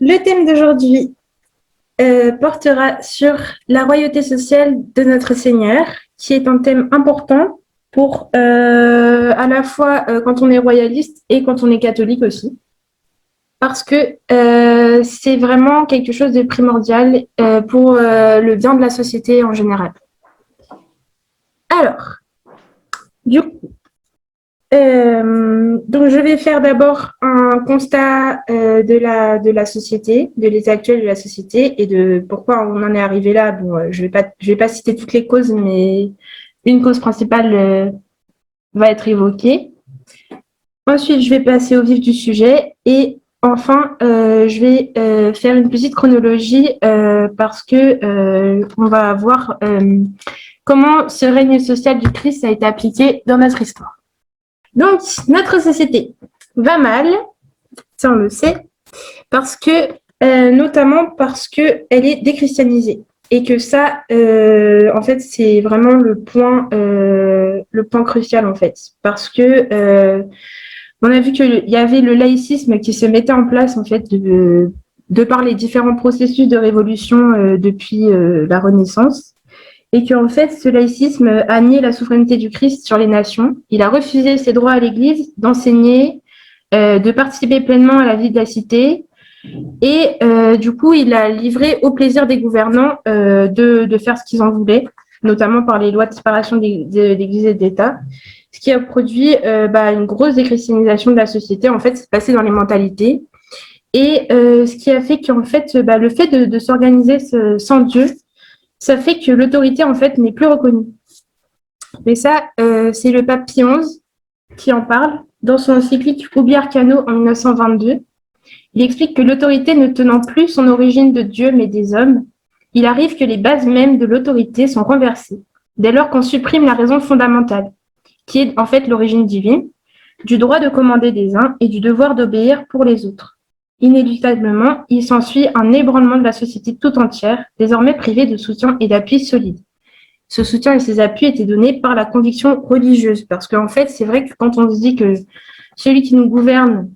Le thème d'aujourd'hui portera sur la royauté sociale de notre Seigneur, qui est un thème important pour à la fois quand on est royaliste et quand on est catholique aussi, parce que c'est vraiment quelque chose de primordial pour le bien de la société en général. Alors, du coup, donc je vais faire d'abord un constat de la société, de l'état actuel de la société et de pourquoi on en est arrivé là. Bon, je vais pas citer toutes les causes, mais une cause principale va être évoquée. Ensuite, je vais passer au vif du sujet et enfin, je vais faire une petite chronologie parce que on va voir comment ce règne social du Christ a été appliqué dans notre histoire. Donc, notre société va mal, ça on le sait, parce que, notamment parce qu'elle est déchristianisée. Et que ça, en fait, c'est vraiment le point crucial, en fait. Parce que on a vu qu'il y avait le laïcisme qui se mettait en place, en fait, de par les différents processus de révolution depuis la Renaissance. Et qu'en fait, ce laïcisme a nié la souveraineté du Christ sur les nations. Il a refusé ses droits à l'Église d'enseigner, de participer pleinement à la vie de la cité. Et du coup, il a livré au plaisir des gouvernants de faire ce qu'ils en voulaient, notamment par les lois de séparation de l'Église et de l'État, ce qui a produit une grosse déchristianisation de la société. En fait, c'est passé dans les mentalités. Et ce qui a fait qu'en fait, le fait de s'organiser sans Dieu, ça fait que l'autorité, en fait, n'est plus reconnue. Mais ça, c'est le pape Pie XI qui en parle dans son encyclique Ubi Arcano en 1922. Il explique que l'autorité ne tenant plus son origine de Dieu mais des hommes, il arrive que les bases mêmes de l'autorité sont renversées, dès lors qu'on supprime la raison fondamentale, qui est en fait l'origine divine, du droit de commander des uns et du devoir d'obéir pour les autres. Inéluctablement, il s'ensuit un ébranlement de la société tout entière, désormais privée de soutien et d'appui solide. Ce soutien et ces appuis étaient donnés par la conviction religieuse, parce qu'en fait, c'est vrai que quand on se dit que celui qui nous gouverne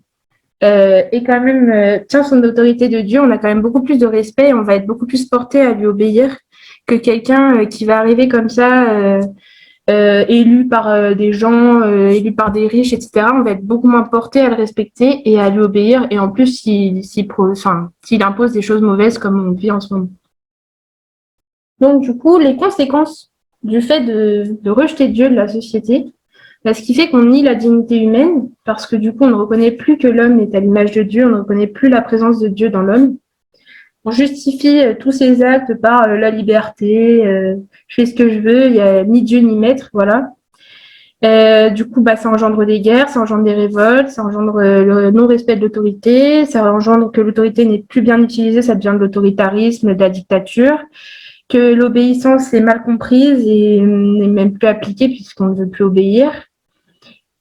est quand même tient son autorité de Dieu, on a quand même beaucoup plus de respect et on va être beaucoup plus porté à lui obéir que quelqu'un qui va arriver comme ça, élu par des gens, élu par des riches, etc. On va être beaucoup moins porté à le respecter et à lui obéir. Et en plus, s'il impose des choses mauvaises comme on vit en ce moment. Donc, du coup, les conséquences du fait de rejeter Dieu de la société, ce qui fait qu'on nie la dignité humaine, parce que du coup, on ne reconnaît plus que l'homme est à l'image de Dieu, on ne reconnaît plus la présence de Dieu dans l'homme. On justifie tous ces actes par la liberté, je fais ce que je veux, il n'y a ni Dieu ni maître, voilà. Du coup, ça engendre des guerres, ça engendre des révoltes, ça engendre le non-respect de l'autorité, ça engendre que l'autorité n'est plus bien utilisée, ça devient de l'autoritarisme, de la dictature, que l'obéissance est mal comprise et n'est même plus appliquée puisqu'on ne veut plus obéir.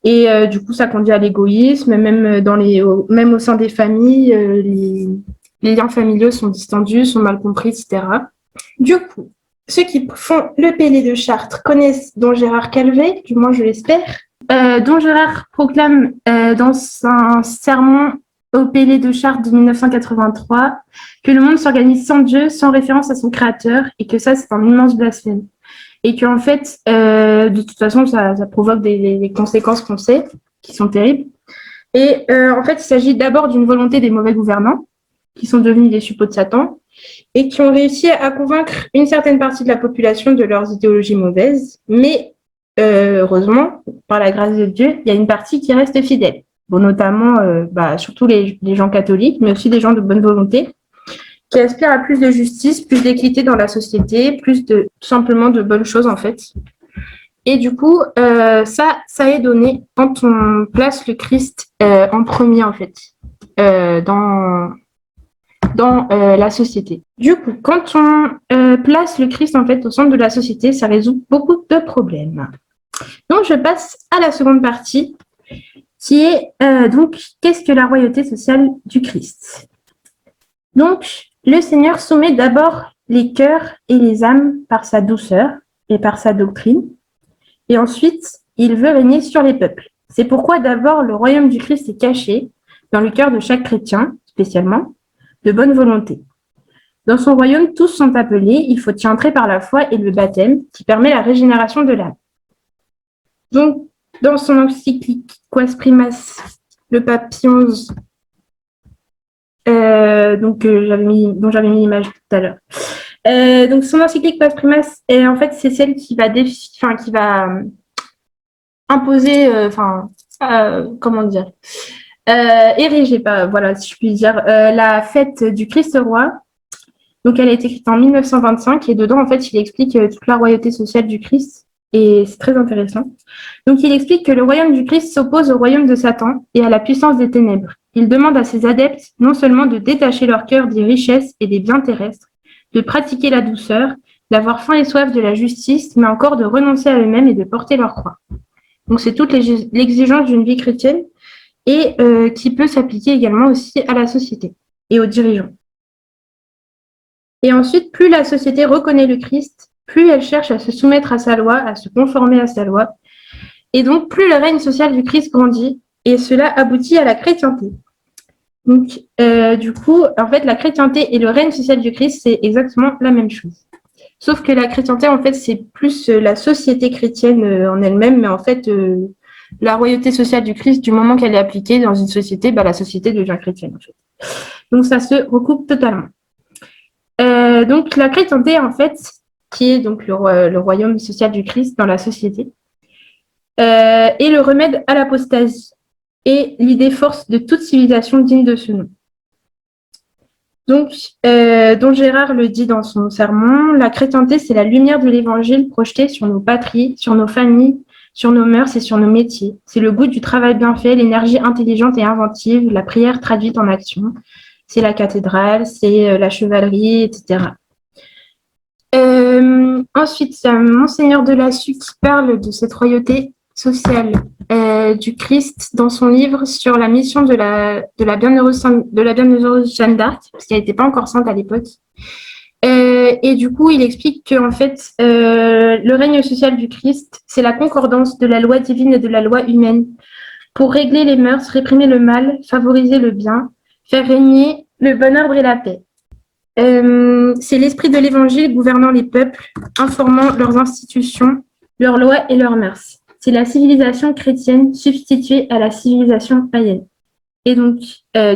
Et du coup, ça conduit à l'égoïsme, même au sein des familles, les liens familiaux sont distendus, sont mal compris, etc. Du coup, ceux qui font le Pélé de Chartres connaissent Don Gérard Calvet, du moins je l'espère. Don Gérard proclame dans un sermon au Pélé de Chartres de 1983 que le monde s'organise sans Dieu, sans référence à son créateur, et que ça, c'est un immense blasphème. Et qu'en fait, de toute façon, ça provoque des conséquences qu'on sait, qui sont terribles. Et en fait, il s'agit d'abord d'une volonté des mauvais gouvernants, qui sont devenus des suppôts de Satan, et qui ont réussi à convaincre une certaine partie de la population de leurs idéologies mauvaises. Mais heureusement, par la grâce de Dieu, il y a une partie qui reste fidèle. Bon, notamment, surtout les gens catholiques, mais aussi des gens de bonne volonté, qui aspire à plus de justice, plus d'équité dans la société, plus tout simplement de bonnes choses en fait. Et du coup, ça est donné quand on place le Christ en premier en fait, dans la société. Du coup, quand on place le Christ en fait au centre de la société, ça résout beaucoup de problèmes. Donc, je passe à la seconde partie, qui est donc qu'est-ce que la royauté sociale du Christ. Donc, le Seigneur soumet d'abord les cœurs et les âmes par sa douceur et par sa doctrine, et ensuite, il veut régner sur les peuples. C'est pourquoi d'abord le royaume du Christ est caché dans le cœur de chaque chrétien, spécialement, de bonne volonté. Dans son royaume, tous sont appelés, il faut y entrer par la foi et le baptême, qui permet la régénération de l'âme. Donc, dans son encyclique Quas Primas, le pape Pie XI, dont j'avais mis l'image tout à l'heure. Donc, son encyclique Quas Primas, en fait, c'est celle qui va imposer, comment dire, ériger, voilà, si je puis dire, la fête du Christ roi. Donc, elle a été écrite en 1925 et dedans, en fait, il explique toute la royauté sociale du Christ et c'est très intéressant. Donc, il explique que le royaume du Christ s'oppose au royaume de Satan et à la puissance des ténèbres. Il demande à ses adeptes non seulement de détacher leur cœur des richesses et des biens terrestres, de pratiquer la douceur, d'avoir faim et soif de la justice, mais encore de renoncer à eux-mêmes et de porter leur croix. Donc, c'est toute l'exigence d'une vie chrétienne et qui peut s'appliquer également aussi à la société et aux dirigeants. Et ensuite, plus la société reconnaît le Christ, plus elle cherche à se soumettre à sa loi, à se conformer à sa loi. Et donc, plus le règne social du Christ grandit, et cela aboutit à la chrétienté. Donc, du coup, en fait, la chrétienté et le règne social du Christ, c'est exactement la même chose. Sauf que la chrétienté, en fait, c'est plus la société chrétienne en elle-même, mais en fait, la royauté sociale du Christ, du moment qu'elle est appliquée dans une société, la société devient chrétienne, en fait. Donc, ça se recoupe totalement. Donc, la chrétienté, en fait, qui est donc le royaume social du Christ dans la société, est le remède à l'apostasie et l'idée force de toute civilisation digne de ce nom. Donc, Don Gérard le dit dans son sermon, la chrétienté, c'est la lumière de l'évangile projetée sur nos patries, sur nos familles, sur nos mœurs et sur nos métiers. C'est le goût du travail bien fait, l'énergie intelligente et inventive, la prière traduite en action. C'est la cathédrale, c'est la chevalerie, etc. Ensuite, Monseigneur de Lassus qui parle de cette royauté sociale du Christ dans son livre sur la mission de la bienheureuse Jeanne d'Arc, parce qu'elle n'était pas encore sainte à l'époque. Et du coup, il explique que en fait, le règne social du Christ, c'est la concordance de la loi divine et de la loi humaine pour régler les mœurs, réprimer le mal, favoriser le bien, faire régner le bon ordre et la paix. C'est l'esprit de l'évangile gouvernant les peuples, informant leurs institutions, leurs lois et leurs mœurs. C'est la civilisation chrétienne substituée à la civilisation païenne. Et donc,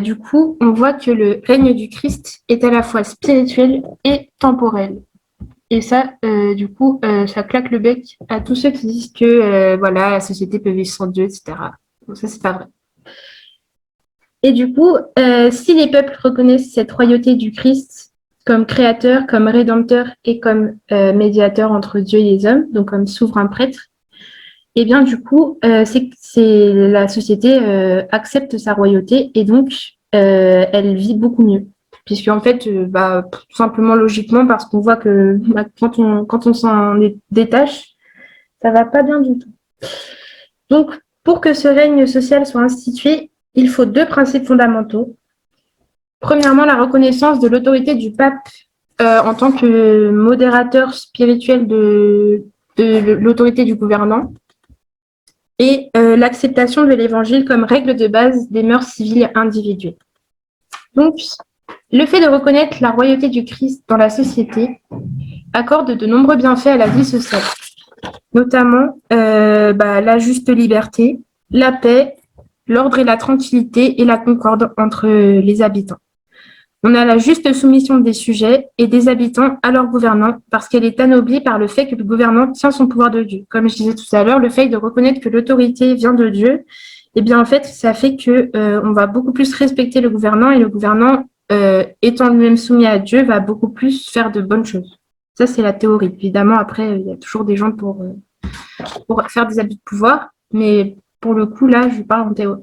du coup, on voit que le règne du Christ est à la fois spirituel et temporel. Et ça, du coup, ça claque le bec à tous ceux qui disent que la société peut vivre sans Dieu, etc. Donc ça, c'est pas vrai. Et du coup, si les peuples reconnaissent cette royauté du Christ comme créateur, comme rédempteur et comme médiateur entre Dieu et les hommes, donc comme souverain prêtre, et bien du coup, la société accepte sa royauté et donc elle vit beaucoup mieux. Puisque en fait, tout simplement logiquement, parce qu'on voit que quand on s'en détache, ça va pas bien du tout. Donc, pour que ce règne social soit institué, il faut deux principes fondamentaux. Premièrement, la reconnaissance de l'autorité du pape en tant que modérateur spirituel de l'autorité du gouvernant et l'acceptation de l'évangile comme règle de base des mœurs civiles individuelles. Donc, le fait de reconnaître la royauté du Christ dans la société accorde de nombreux bienfaits à la vie sociale, notamment la juste liberté, la paix, l'ordre et la tranquillité et la concorde entre les habitants. On a la juste soumission des sujets et des habitants à leurs gouvernants parce qu'elle est anoblie par le fait que le gouvernant tient son pouvoir de Dieu. Comme je disais tout à l'heure, le fait de reconnaître que l'autorité vient de Dieu, eh bien en fait, ça fait que on va beaucoup plus respecter le gouvernant et le gouvernant, étant lui-même soumis à Dieu, va beaucoup plus faire de bonnes choses. Ça, c'est la théorie. Évidemment, après, il y a toujours des gens pour faire des abus de pouvoir, mais pour le coup, là, je parle en théorie.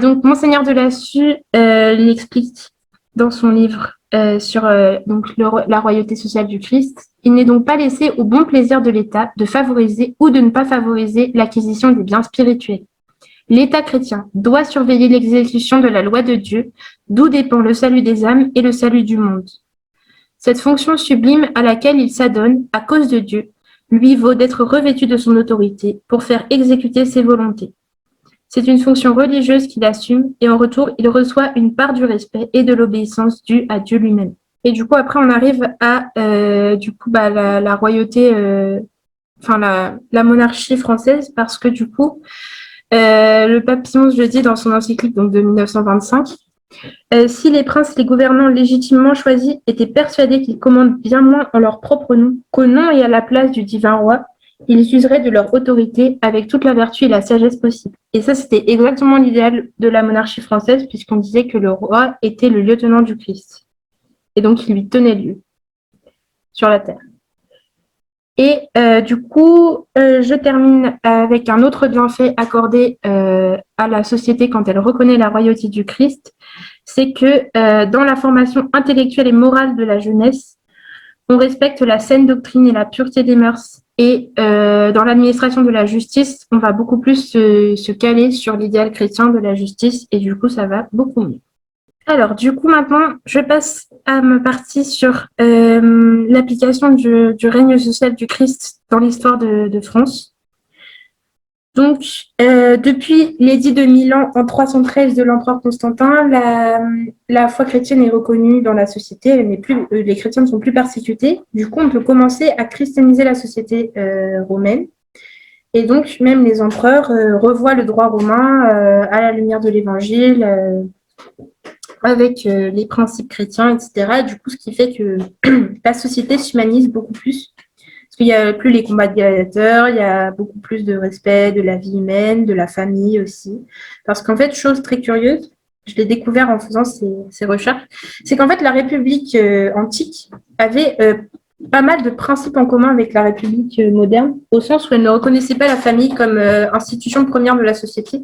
Donc, Monseigneur de Lassus l'explique dans son livre sur la royauté sociale du Christ. Il n'est donc pas laissé au bon plaisir de l'État de favoriser ou de ne pas favoriser l'acquisition des biens spirituels. L'État chrétien doit surveiller l'exécution de la loi de Dieu, d'où dépend le salut des âmes et le salut du monde. Cette fonction sublime à laquelle il s'adonne, à cause de Dieu, lui vaut d'être revêtu de son autorité pour faire exécuter ses volontés. C'est une fonction religieuse qu'il assume et en retour, il reçoit une part du respect et de l'obéissance due à Dieu lui-même. Et du coup, après, on arrive à la royauté, la monarchie française, parce que du coup, le pape Pie XI, je dis dans son encyclique donc de 1925, si les princes, les gouvernants légitimement choisis étaient persuadés qu'ils commandent bien moins en leur propre nom qu'au nom et à la place du divin roi, ils useraient de leur autorité avec toute la vertu et la sagesse possible. Et ça, c'était exactement l'idéal de la monarchie française, puisqu'on disait que le roi était le lieutenant du Christ. Et donc, il lui tenait lieu sur la terre. Et je termine avec un autre bienfait accordé à la société quand elle reconnaît la royauté du Christ, c'est que dans la formation intellectuelle et morale de la jeunesse, on respecte la saine doctrine et la pureté des mœurs. Et dans l'administration de la justice, on va beaucoup plus se caler sur l'idéal chrétien de la justice et du coup, ça va beaucoup mieux. Alors, du coup, maintenant, je passe à ma partie sur l'application du règne social du Christ dans l'histoire de France. Donc, depuis l'édit de Milan en 313 de l'empereur Constantin, la foi chrétienne est reconnue dans la société. Les chrétiens ne sont plus persécutés. Du coup, on peut commencer à christianiser la société romaine. Et donc, même les empereurs revoient le droit romain à la lumière de l'Évangile, avec les principes chrétiens, etc. Du coup, ce qui fait que la société s'humanise beaucoup plus. Parce qu'il n'y a plus les combats de gladiateurs, il y a beaucoup plus de respect de la vie humaine, de la famille aussi. Parce qu'en fait, chose très curieuse, je l'ai découvert en faisant ces recherches, c'est qu'en fait, la République antique avait pas mal de principes en commun avec la République moderne, au sens où elle ne reconnaissait pas la famille comme institution première de la société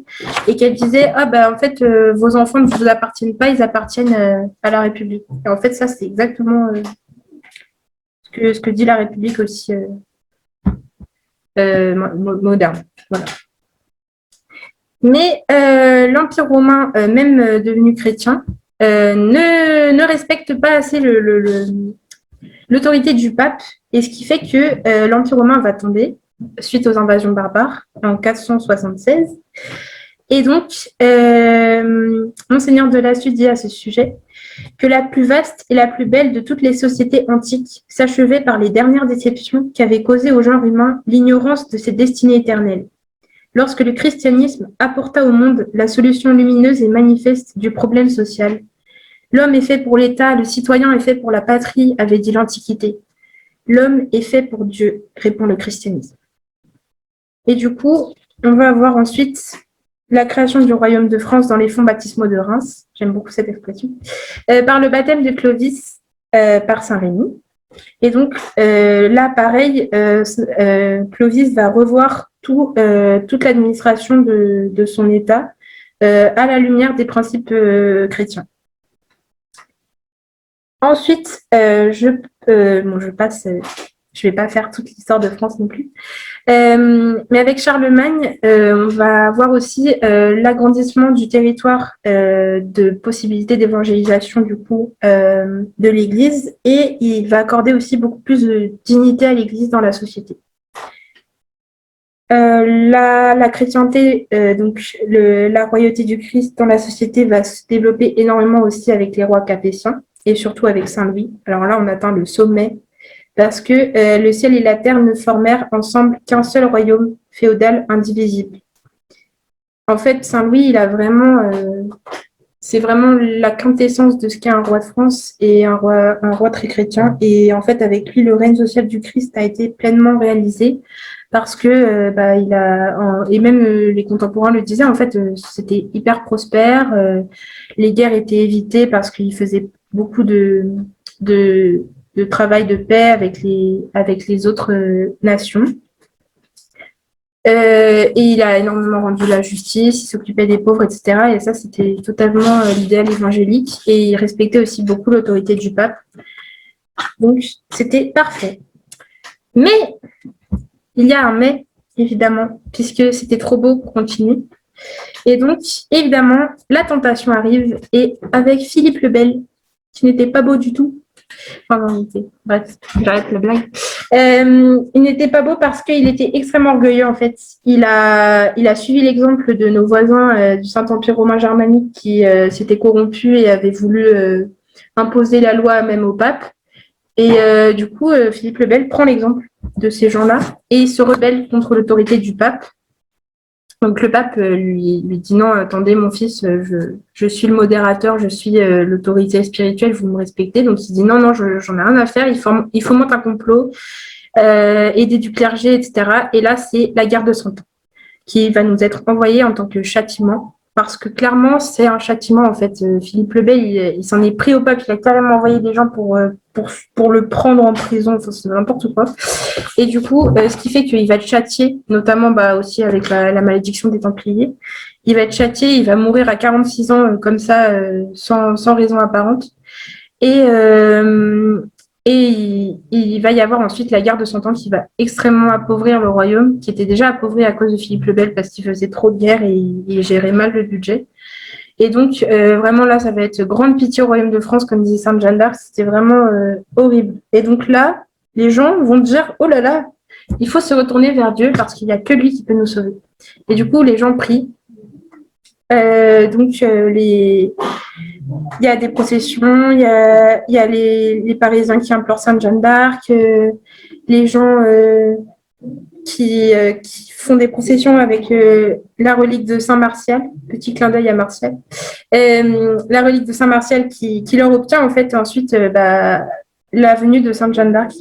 et qu'elle disait en fait, vos enfants ne vous appartiennent pas, ils appartiennent à la République. Et en fait, ça, c'est exactement ce que dit la République aussi moderne. Voilà. Mais l'Empire romain, même devenu chrétien, ne respecte pas assez l'autorité du pape, et ce qui fait que l'Empire romain va tomber suite aux invasions barbares en 476. Et donc, Monseigneur de Lassus dit à ce sujet que la plus vaste et la plus belle de toutes les sociétés antiques s'achevait par les dernières déceptions qu'avait causées au genre humain l'ignorance de ses destinées éternelles. Lorsque le christianisme apporta au monde la solution lumineuse et manifeste du problème social, l'homme est fait pour l'État, le citoyen est fait pour la patrie, avait dit l'Antiquité. L'homme est fait pour Dieu, répond le christianisme. Et du coup, on va avoir ensuite la création du royaume de France dans les fonts baptismaux de Reims, j'aime beaucoup cette expression, par le baptême de Clovis par Saint-Rémy. Et donc là, pareil, Clovis va revoir toute l'administration de son État à la lumière des principes chrétiens. Ensuite, je passe, je ne vais pas faire toute l'histoire de France non plus, mais avec Charlemagne, on va voir aussi l'agrandissement du territoire de possibilités d'évangélisation du coup de l'Église, et il va accorder aussi beaucoup plus de dignité à l'Église dans la société. La chrétienté, la royauté du Christ dans la société va se développer énormément aussi avec les rois capétiens et surtout avec Saint-Louis. Alors là, on atteint le sommet parce que le ciel et la terre ne formèrent ensemble qu'un seul royaume féodal indivisible. En fait, Saint-Louis, il a vraiment, c'est vraiment la quintessence de ce qu'est un roi de France et un roi très chrétien. Et en fait, avec lui, le règne social du Christ a été pleinement réalisé parce que et même les contemporains le disaient, en fait, c'était hyper prospère. Les guerres étaient évitées parce qu'il faisait beaucoup de travail de paix avec les autres nations. Et il a énormément rendu la justice, il s'occupait des pauvres, etc. Et ça, c'était totalement l'idéal évangélique. Et il respectait aussi beaucoup l'autorité du pape. Donc, c'était parfait. Mais, il y a un mais, évidemment, puisque c'était trop beau pour continuer. Et donc, évidemment, la tentation arrive. Et avec Philippe le Bel, qui n'était pas beau du tout, enfin, non, bref, j'arrête la blague. Il n'était pas beau parce qu'il était extrêmement orgueilleux, en fait. Il a suivi l'exemple de nos voisins du Saint-Empire romain germanique qui s'étaient corrompus et avaient voulu imposer la loi même au pape. Et du coup, Philippe le Bel prend l'exemple de ces gens-là et il se rebelle contre l'autorité du pape. Donc le pape lui dit non, attendez mon fils, je suis le modérateur, je suis l'autorité spirituelle, vous me respectez. Donc il dit non, non, j'en ai rien à faire, il fomente un complot, aider du clergé, etc. Et là, c'est la guerre de 100 ans qui va nous être envoyée en tant que châtiment. Parce que clairement, c'est un châtiment, en fait. Philippe le Bel, il s'en est pris au pape, il a carrément envoyé des gens pour le prendre en prison, enfin, c'est n'importe quoi. Et du coup, ce qui fait qu'il va être châtié, notamment aussi avec la malédiction des Templiers. Il va être châtié, il va mourir à 46 ans, comme ça, sans raison apparente. Et il va y avoir ensuite la guerre de 100 ans qui va extrêmement appauvrir le royaume, qui était déjà appauvri à cause de Philippe le Bel parce qu'il faisait trop de guerre et il gérait mal le budget. Et donc, vraiment là, ça va être grande pitié au royaume de France, comme disait Sainte Jeanne d'Arc, c'était vraiment horrible. Et donc là, les gens vont dire, oh là là, il faut se retourner vers Dieu parce qu'il n'y a que lui qui peut nous sauver. Et du coup, les gens prient. Il y a des processions, il y a les Parisiens qui implorent Sainte Jeanne d'Arc, les gens qui font des processions avec la relique de Saint Martial, petit clin d'œil à Martial, la relique de Saint Martial qui leur obtient en fait ensuite la venue de Sainte Jeanne d'Arc,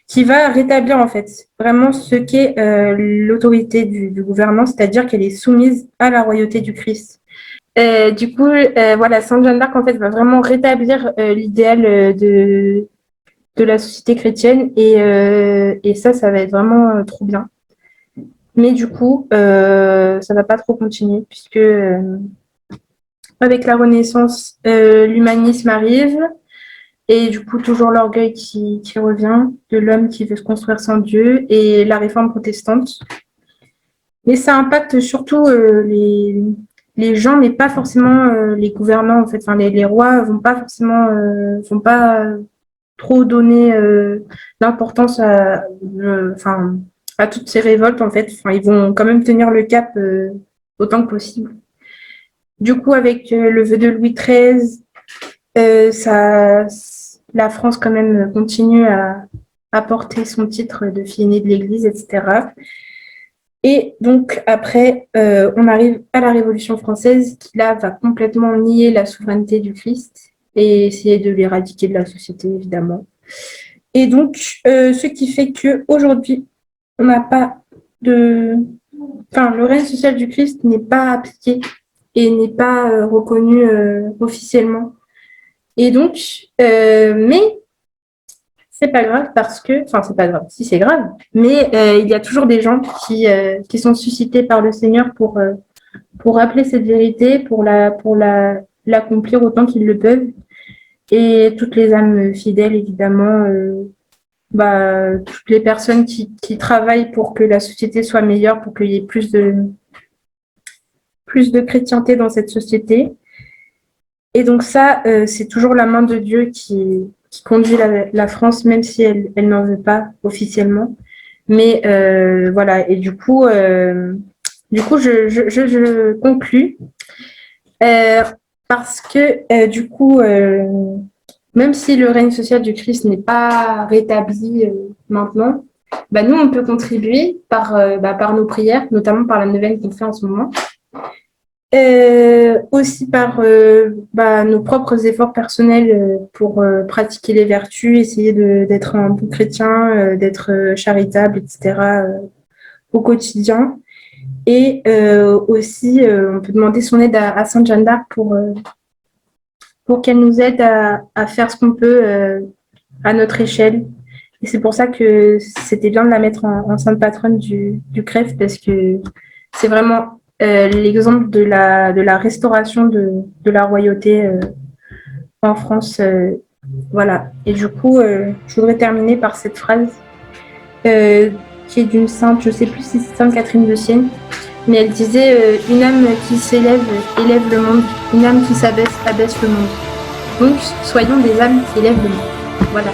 qui va rétablir en fait vraiment ce qu'est l'autorité du gouvernement, c'est-à-dire qu'elle est soumise à la royauté du Christ. Du coup, voilà, Sainte Jeanne d'Arc en fait va vraiment rétablir l'idéal de la société chrétienne et ça va être vraiment trop bien. Mais du coup, ça va pas trop continuer puisque avec la Renaissance, l'humanisme arrive et du coup toujours l'orgueil qui revient de l'homme qui veut se construire sans Dieu et la réforme protestante. Mais ça impacte surtout les gens, mais pas forcément les gouvernants en fait. Enfin, les rois vont pas forcément, vont pas trop donner d'importance à toutes ces révoltes en fait. Enfin, ils vont quand même tenir le cap autant que possible. Du coup, avec le vœu de Louis XIII, la France quand même continue à porter son titre de fille aînée de l'Église, etc. Et donc après, on arrive à la Révolution française qui là va complètement nier la souveraineté du Christ et essayer de l'éradiquer de la société évidemment. Et donc, ce qui fait qu'aujourd'hui, on n'a pas le règne social du Christ n'est pas appliqué et n'est pas reconnu officiellement. Et donc, mais c'est pas grave parce que, enfin c'est pas grave, si c'est grave, mais il y a toujours des gens qui sont suscités par le Seigneur pour rappeler cette vérité, pour l'accomplir autant qu'ils le peuvent. Et toutes les âmes fidèles, évidemment, toutes les personnes qui travaillent pour que la société soit meilleure, pour qu'il y ait plus de chrétienté dans cette société. Et donc ça, c'est toujours la main de Dieu qui conduit la France, même si elle n'en veut pas officiellement. Mais voilà, et du coup, je conclus parce que du coup, même si le règne social du Christ n'est pas rétabli maintenant, nous, on peut contribuer par nos prières, notamment par la neuvaine qu'on fait en ce moment. Aussi par nos propres efforts personnels pour pratiquer les vertus, essayer d'être un bon chrétien, d'être charitable, etc. Au quotidien. Et aussi, on peut demander son aide à Sainte Jeanne d'Arc pour qu'elle nous aide à faire ce qu'on peut à notre échelle. Et c'est pour ça que c'était bien de la mettre en sainte patronne du CREF, parce que c'est vraiment l'exemple de la restauration de la royauté en France. Voilà. Et du coup, je voudrais terminer par cette phrase qui est d'une sainte, je ne sais plus si c'est Sainte Catherine de Sienne, mais elle disait une âme qui s'élève élève le monde, une âme qui s'abaisse abaisse le monde. Donc, soyons des âmes qui élèvent le monde. Voilà.